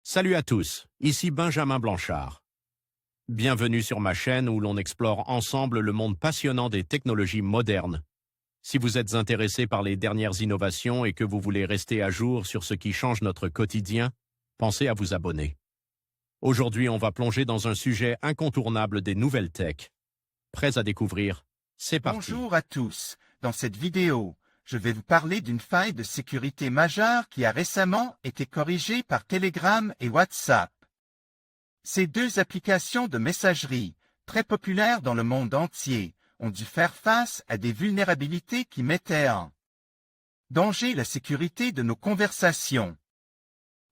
Salut à tous, ici Benjamin Blanchard. Bienvenue sur ma chaîne où l'on explore ensemble le monde passionnant des technologies modernes. Si vous êtes intéressé par les dernières innovations et que vous voulez rester à jour sur ce qui change notre quotidien, pensez à vous abonner. Aujourd'hui, on va plonger dans un sujet incontournable des nouvelles tech. Prêts à découvrir? C'est parti. Bonjour à tous. Dans cette vidéo, je vais vous parler d'une faille de sécurité majeure qui a récemment été corrigée par Telegram et WhatsApp. Ces deux applications de messagerie, très populaires dans le monde entier, ont dû faire face à des vulnérabilités qui mettaient en danger la sécurité de nos conversations.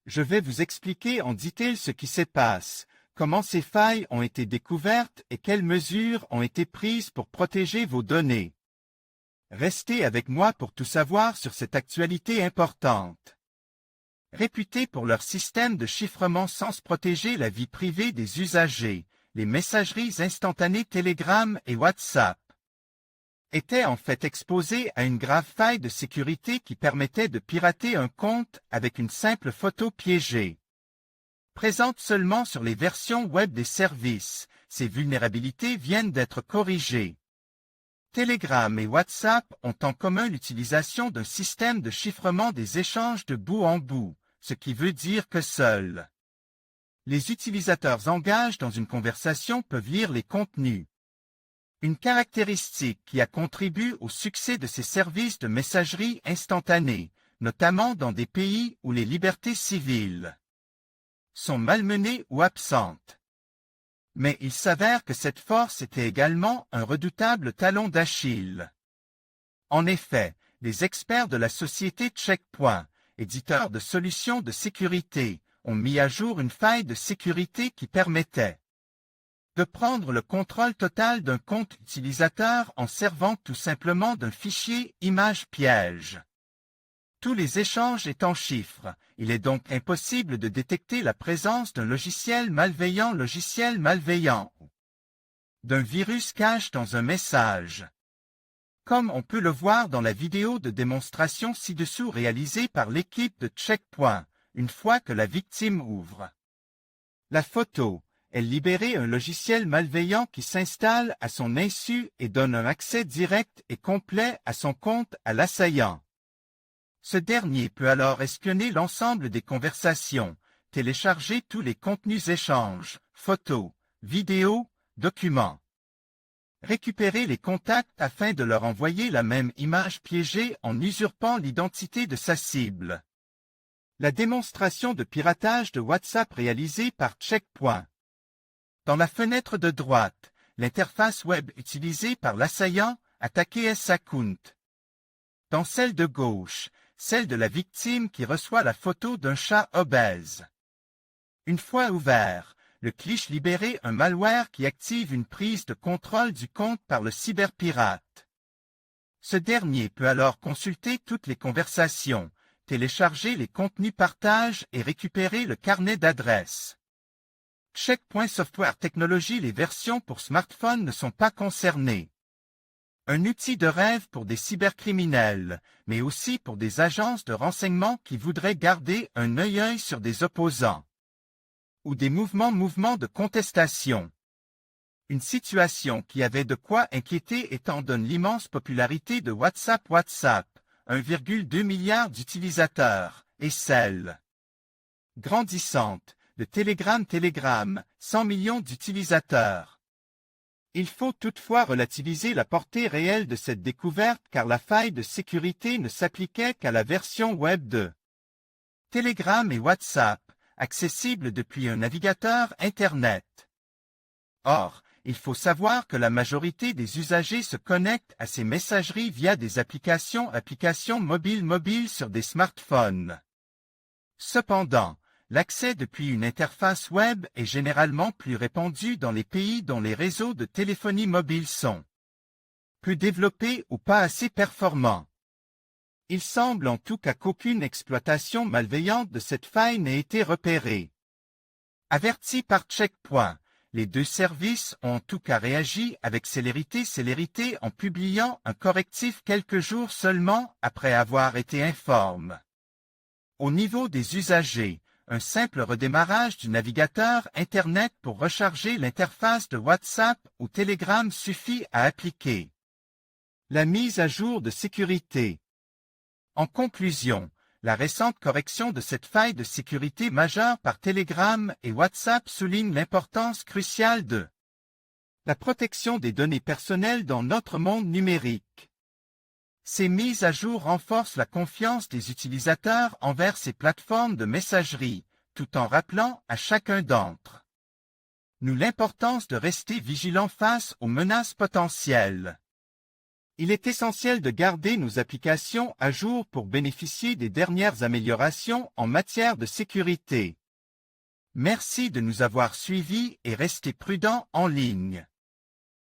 Je vais vous expliquer en détail ce qui se passe, comment ces failles ont été découvertes et quelles mesures ont été prises pour protéger vos données. Restez avec moi pour tout savoir sur cette actualité importante. Réputés pour leur système de chiffrement sans protéger la vie privée des usagers, les messageries instantanées Telegram et WhatsApp étaient en fait exposées à une grave faille de sécurité qui permettait de pirater un compte avec une simple photo piégée. Présentes seulement sur les versions web des services, ces vulnérabilités viennent d'être corrigées. Telegram et WhatsApp ont en commun l'utilisation d'un système de chiffrement des échanges de bout en bout, ce qui veut dire que seuls les utilisateurs engagés dans une conversation peuvent lire les contenus. Une caractéristique qui a contribué au succès de ces services de messagerie instantanée, notamment dans des pays où les libertés civiles sont malmenées ou absentes. Mais il s'avère que cette force était également un redoutable talon d'Achille. En effet, les experts de la société Checkpoint, éditeur de solutions de sécurité, ont mis à jour une faille de sécurité qui permettait de prendre le contrôle total d'un compte utilisateur en servant tout simplement d'un fichier image piège. Tous les échanges étant chiffres, il est donc impossible de détecter la présence d'un logiciel malveillant ou d'un virus cache dans un message. Comme on peut le voir dans la vidéo de démonstration ci-dessous réalisée par l'équipe de Checkpoint, une fois que la victime ouvre la photo, elle libère un logiciel malveillant qui s'installe à son insu et donne un accès direct et complet à son compte à l'assaillant. Ce dernier peut alors espionner l'ensemble des conversations, télécharger tous les contenus échanges, photos, vidéos, documents, récupérer les contacts afin de leur envoyer la même image piégée en usurpant l'identité de sa cible. La démonstration de piratage de WhatsApp réalisée par Checkpoint. Dans la fenêtre de droite, l'interface web utilisée par l'assaillant attaqué sa compte. Dans celle de gauche, celle de la victime qui reçoit la photo d'un chat obèse. Une fois ouvert, le cliché libère un malware qui active une prise de contrôle du compte par le cyberpirate. Ce dernier peut alors consulter toutes les conversations, télécharger les contenus partage et récupérer le carnet d'adresses. Checkpoint Software Technology. Les versions pour smartphone ne sont pas concernées. Un outil de rêve pour des cybercriminels, mais aussi pour des agences de renseignement qui voudraient garder un œil sur des opposants ou des mouvements de contestation. Une situation qui avait de quoi inquiéter étant donné l'immense popularité de WhatsApp, 1,2 milliard d'utilisateurs, et celle grandissante de Telegram, 100 millions d'utilisateurs. Il faut toutefois relativiser la portée réelle de cette découverte car la faille de sécurité ne s'appliquait qu'à la version web de Telegram et WhatsApp, accessible depuis un navigateur Internet. Or, il faut savoir que la majorité des usagers se connectent à ces messageries via des applications mobiles sur des smartphones. Cependant, l'accès depuis une interface web est généralement plus répandu dans les pays dont les réseaux de téléphonie mobile sont peu développés ou pas assez performants. Il semble en tout cas qu'aucune exploitation malveillante de cette faille n'ait été repérée. Avertis par Checkpoint, les deux services ont en tout cas réagi avec célérité en publiant un correctif quelques jours seulement après avoir été informés. Au niveau des usagers, un simple redémarrage du navigateur Internet pour recharger l'interface de WhatsApp ou Telegram suffit à appliquer la mise à jour de sécurité. En conclusion, la récente correction de cette faille de sécurité majeure par Telegram et WhatsApp souligne l'importance cruciale de la protection des données personnelles dans notre monde numérique. Ces mises à jour renforcent la confiance des utilisateurs envers ces plateformes de messagerie, tout en rappelant à chacun d'entre nous l'importance de rester vigilant face aux menaces potentielles. Il est essentiel de garder nos applications à jour pour bénéficier des dernières améliorations en matière de sécurité. Merci de nous avoir suivis et restez prudents en ligne.